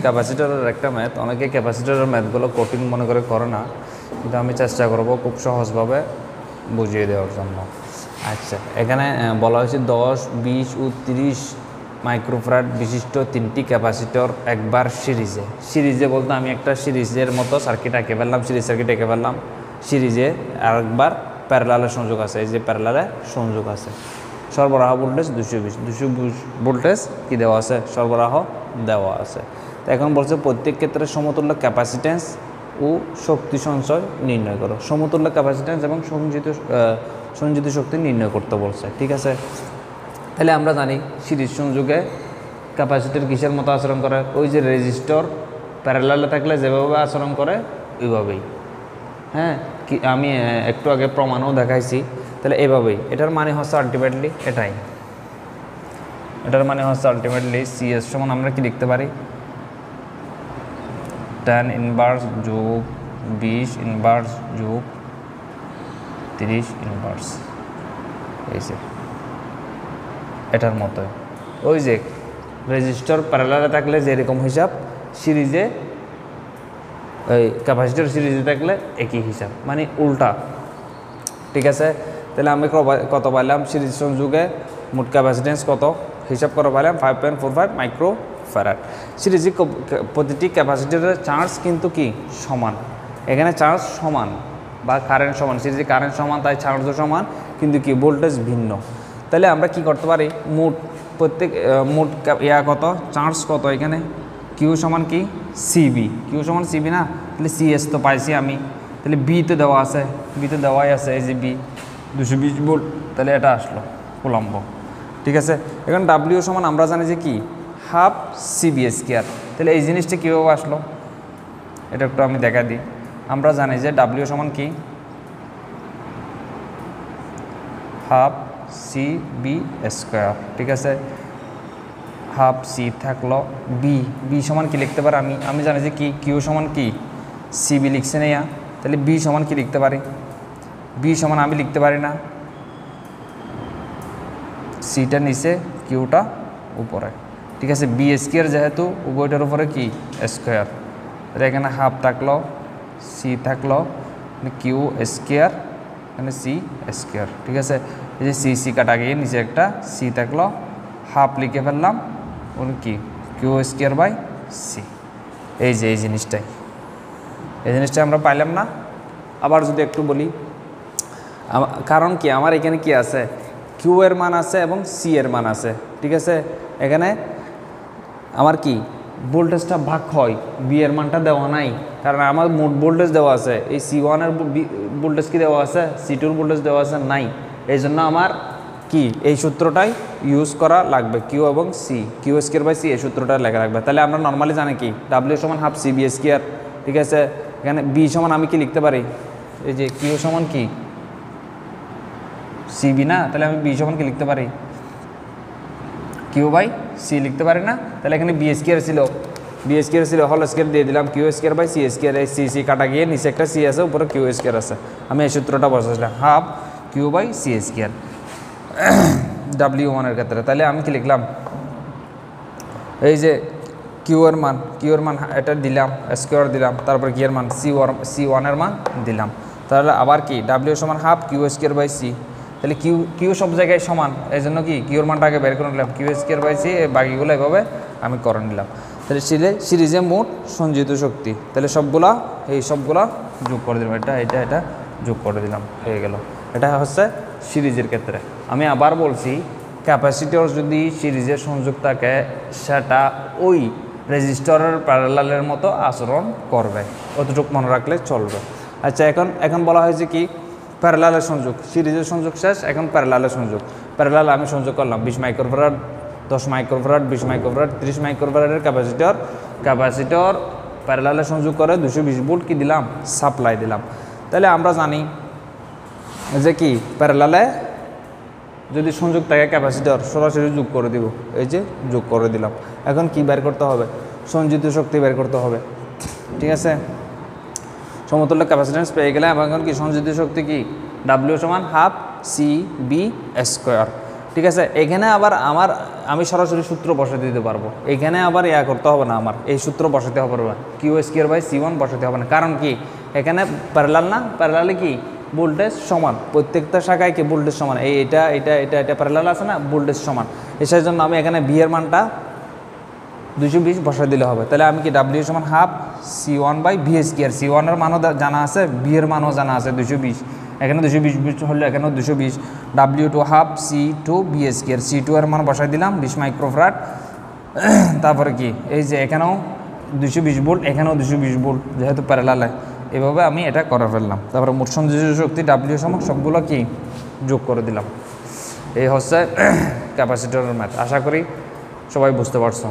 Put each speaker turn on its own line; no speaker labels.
ক্যাপাসিটরের একটা ম্যাথ, অনেকে ক্যাপাসিটরের ম্যাথগুলো কঠিন মনে করে না, কিন্তু আমি চেষ্টা করব খুব সহজভাবে বুঝিয়ে দেওয়ার জন্য। আচ্ছা, এখানে বলা হয়েছে 10, 20 ও 30 মাইক্রোফ্যারাড বিশিষ্ট 3টি ক্যাপাসিটর একবার সিরিজে বলতে আমি একটা সিরিজের মতো সার্কিট এঁকে ফেললাম, সিরিজ সার্কিট এঁকে ফেললাম, সিরিজে আরেকবার প্যারালালে সংযোগ আছে, এই যে প্যারালালে সংযোগ আছে। সরবরাহ ভোল্টেজ 220 ভোল্টেজ কি দেওয়া আছে, সরবরাহ দেওয়া আছে। তো এখন বলছে প্রত্যেক ক্ষেত্রে সমতুল্য ক্যাপাসিট্যান্স ও শক্তি সঞ্চয় নির্ণয় করো। সমতুল্য ক্যাপাসিট্যান্স এবং সঞ্চিত শক্তি নির্ণয় করতে বলছে, ঠিক আছে। তাহলে আমরা জানি সিরিজ সংযোগে ক্যাপাসিটর কিসের মতো আচরণ করে, ওই যে রেজিস্টর প্যারালালে থাকলে যেভাবে আচরণ করে ওইভাবেই। হ্যাঁ, কি আমি একটু আগে প্রমাণও দেখাইছি। তাহলে এভাবেই, এটার মানে হচ্ছে আলটিমেটলি এটাই, এটার মানে হচ্ছে আলটিমেটলি সিএস সমান আমরা কি লিখতে পারি, 10 ইনভার্স যোগ 20 ইনভার্স যোগ 30 ইনভার্স, এই যে এটার মতো। ওই যে রেজিস্টর প্যারালালে থাকলে যেরকম হিসাব, সিরিজে ওই ক্যাপাসিটর সিরিজে থাকলে একই হিসাব, মানে উল্টা, ঠিক আছে। তাহলে আমি কত পাইলাম, সিরিজ সংযোগে মোট ক্যাপাসিটেন্স কত হিসাব করে পাইলাম 5.45 মাইক্রোফ্যারাড। সিরিজে প্রতিটি ক্যাপাসিটরের চার্জ কিন্তু কি সমান, এখানে চার্জ সমান বা কারেন্ট সমান, সিরিজে কারেন্ট সমান তাই চার্জও সমান, কিন্তু কি ভোল্টেজ ভিন্ন। তাহলে আমরা কি করতে পারি, মোট কত, চার্জ কত, এখানে কিউ সমান কি সিবি, কিউ সমান সিবি না, তাহলে সিএস তো পাইছি আমি, তাহলে বি তো দেওয়া আছে, বি তো দেওয়াই আছে, এই যে বি 220 ভোল্ট, তাহলে এটা আসলো কুলম্ব, ঠিক আছে। এখন ডাব্লিউ সমান আমরা জানি যে কি হাফ সিবি স্কয়ার, তাহলে এই জিনিসটা কীভাবে আসলো এটা একটু আমি দেখা দিই। আমরা জানি যে ডাব্লিউ সমান কি হাফ সি বি স্কোয়ার, ঠিক আছে। হাফ সি থাকলো বি সমান কি লিখতে পারি আমি জানি যে কি কিউ সমান কি সিবি লিখছে না, তাহলে বি সমান কি লিখতে পারি, বি সমান আমি লিখতে পারি না, সিটা নিচে কিউটা উপরে, ঠিক আছে। বি স্কোয়ার যেহেতু উভয়টার উপরে কি স্কোয়ার, তাহলে এখানে হাফ থাকলো, সি থাকলো, কিউ স্কোয়ার, এখানে সি স্কোয়ার, ঠিক আছে। এই যে সি কাটা গিয়ে নিচে একটা সি থাকলো, হাফ লিখে ফেললাম, ওর কি কিউ স্কোয়ার বাই সি, এই যে এই জিনিসটা আমরা পাইলাম না। আবার যদি একটু বলি, কারণ কি আমার এখানে কি আছে, কিউ এর মান আছে এবং সি এর মান আছে, ঠিক আছে। এখানে আমার কি ভোল্টেজটা ভাগ হয়, বি এর মানটা দেওয়া নাই, কারণ আমার মোট ভোল্টেজ দেওয়া আছে, এই C1 এর ভোল্টেজ কি দেওয়া আছে, C2 ভোল্টেজ দেওয়া আছে নাই, এই জন্য আমার কি এই সূত্রটাই ইউজ করা লাগবে, কিউ এবং C, Q square by C, এই সূত্রটা লেখা রাখবে। তাহলে আমরা নর্মালি জানি কি ডাব্লিউ সমান হাফ সি বি স্কোয়ার, ঠিক আছে। এখানে বি সমান আমি কি লিখতে পারি, এই যে কিউ সমান কি সিবি না, তাহলে আমি বি সমান কি লিখতে পারি কিউ বাই সি লিখতে পারি না। তাহলে এখানে বি স্কোয়ার ছিল হল স্কোয়ার দিয়ে দিলাম, Q square by C square, এই সি কাটা গিয়ে নিচে একটা সি আছে, উপরে কিউ স্কোয়ার আছে, আমি এই সূত্রটা বসাইছিলাম half Q by C square W1 এর ক্ষেত্রে। তাহলে আমি কি লিখলাম, এই যে কিউ এর মান এটা দিলাম, স্কোয়ার দিলাম, তারপর কি এর মান C1 এর মান দিলাম, তাহলে আবার কি W সমান half Q square by C, তাহলে কিউ সব জায়গায় সমান, এই জন্য কি কিউর মানটা আগে বের করে নিলাম, কিউ স্কোয়ার বাই সি, বাকিগুলো এভাবে আমি করে নিলাম। তাহলে সিরিজে মোট সঞ্চিত শক্তি, তাহলে সবগুলা যোগ করে দিলাম, এটা যোগ করে দিলাম, হয়ে গেল। এটা হচ্ছে সিরিজের ক্ষেত্রে। আমি আবার বলছি, ক্যাপাসিটর যদি সিরিজের সংযোগ থাকে সেটা ওই রেজিস্টরের প্যারালালের মতো আচরণ করবে, অতটুকু মনে রাখলে চলবে। আচ্ছা, এখন বলা হয়েছে কি প্যারালালের সংযোগ, সিরিজের সংযোগ শেষ, এখন প্যারালালের সংযোগ। প্যারালাল আমি সংযোগ করলাম 20 মাইক্রোফ্যারাড, 10 মাইক্রোফ্যারাড, 20 মাইক্রোফ্যারাড, 30 মাইক্রোফ্যারাডের ক্যাপাসিটর প্যারালালে সংযোগ করে 220 ভোল্ট কি দিলাম, সাপ্লাই দিলাম। তাহলে আমরা জানি যে কি প্যারালালে যদি সংযোগ থাকে ক্যাপাসিটর সরাসরি যোগ করে দিব, এই যে যোগ করে দিলাম। এখন কি বের করতে হবে, সঞ্চিত শক্তি বের করতে হবে, ঠিক আছে। সমতুল্য ক্যাপাসিট্যান্স পেয়ে গেলে এখন কি সঞ্চিত শক্তি কি ডাব্লিউ সমান হাফ সি বি স্কোয়ার। ঠিক আছে, এখানে আবার আমি সরাসরি সূত্র বসাতে দিতে পারবো, এখানে আবার করতে হবে না, আমার এই সূত্র বসাতে হবে না, কিউ স্কোয়ার বাই C1 বসাতে হবে না। কারণ কি, এখানে প্যারালাল না, প্যারালালে কি ভোল্টেজ সমান, প্রত্যেকটা শাখায় কি ভোল্টেজ সমান, এটা প্যারালাল আছে না, ভোল্টেজ সমান। এসের জন্য আমি এখানে বি এর মানটা 220 বসাই দিলে হবে। তাহলে আমি কি ডাব্লিউ সমান half C1 by V square, C1 এর মানও জানা আছে, বি এর মানও জানা আছে 220, এখানে 220 হলে এখানেও 220, W2 half C2 B square, C2 এর মান বসাই দিলাম 20 মাইক্রোফ্যারাড। তারপরে কি, এই যে এখানেও 220 ভোল্ট, এখানেও 220 ভোল্ট, যেহেতু প্যারালালে, এভাবে আমি এটা করে ফেললাম। তারপরে মোট সংযোজিত শক্তি ডাব্লিউ সমান সবগুলো কি যোগ করে দিলাম। এই হচ্ছে ক্যাপাসিটরের ম্যাথ। আশা করি সবাই বুঝতে পারছো।